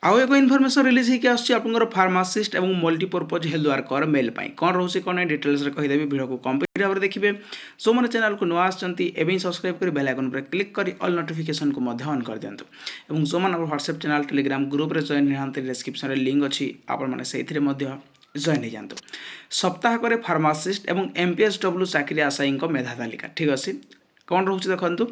आउ एक information release होकर आसर फार्मासीस्ट और मल्टीपर्पज हेल्थ वर्कर मेल कौन रोचे कौन डिटेल्स कहीदेवी वीडियो को कंप्लीट भाव में देखिए। सो मैंने चैनल को नुआ आसमें सब्सक्राइब कर बेल आइकन पर क्लिक कर ऑल नोटिफिकेशन को ऑन कर दिंतु। और जो मैंने व्हाट्सएप चैनल टेलीग्राम ग्रुप रे जॉइन होती डिस्क्रिप्शन में लिंक अच्छी आपने जॉइन हो जातु। सप्ताहक फार्मासीस्ट और एमपीएसडब्ल्यू चाकरी आशायी मेधा तालिका ठीक अच्छे कौन रोचे देखो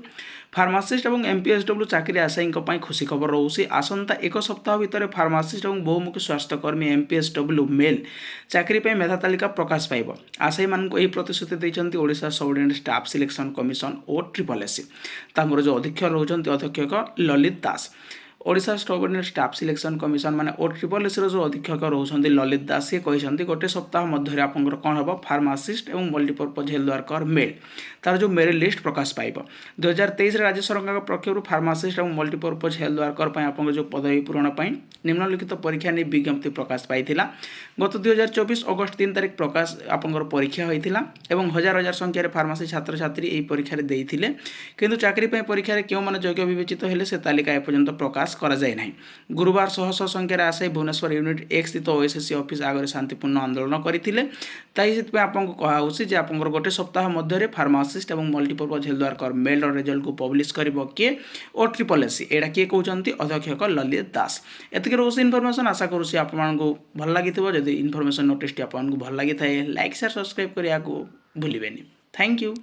फार्मासीस्ट और एमपीएसडब्ल्यू चाकरी आशायी खुशी खबर रोचे आसंता एक सप्ताह भितर फार्मासीस्ट और बहुमुखी स्वास्थ्यकर्मी एमपीएसडब्ल्यू मेल चाकरी मेधा तालिका प्रकाश पाइब। आशायी मानक यह प्रतिश्रुति देते Odisha subordinate staff selection commission और ट्रिपल एससी जो अध्यक्ष रोचंती अध्यक्षक Lalit Das Odisha subordinate staff selection commission माने और ट्रिपल एस जो अधीक्षक रोचंती ललित दास सी कहते गोटे सप्ताह मध्य आपंकर कौन हम फार्मासीस्ट और मल्टीपर्पज हेल्थ वर्कर मेल तार जो मेरिट लिस्ट प्रकाश पाइब। 2023 राज्य सरकार पक्षर फार्मासीस्ट और मल्टीपर्पज हेल्थ वर्कर आप जो पदवी पूरण निम्नलिखित परीक्षा नहीं विज्ञप्ति प्रकाश पाई गत 2024 अगस्त 3 तारिख प्रकाश आपंकर परीक्षा होता और हजार हजार संख्यार फार्मासी छात्र छात्री यही परीक्षा देते किंतु चाकरी परीक्षा क्यों मैंने योग्य विवेचित हेले से तालिका एपर्यंत प्रकाश करा जाए नहीं। गुरुवार शह शह संख्यार आशायी भुवनेश्वर यूनिट 1 स्थित ओएसएससी ऑफिस आगे शांतिपूर्ण आंदोलन करते आपको कहुच्छे आप गोटे सप्ताह मध्य फार्मासीस्ट और multipurpose health worker male result को पब्लिश कर किए और ट्रिपल एससी एटा किए कहते अध्यक्षक ललित दास। एतिक रोज इनफर्मेशन आशा करुँच आपको भल लगी जब इनफर्मेशन नोटिस आपको भल लगी था लाइक शेयर सब्सक्राइब करने को भूलें। Thank you.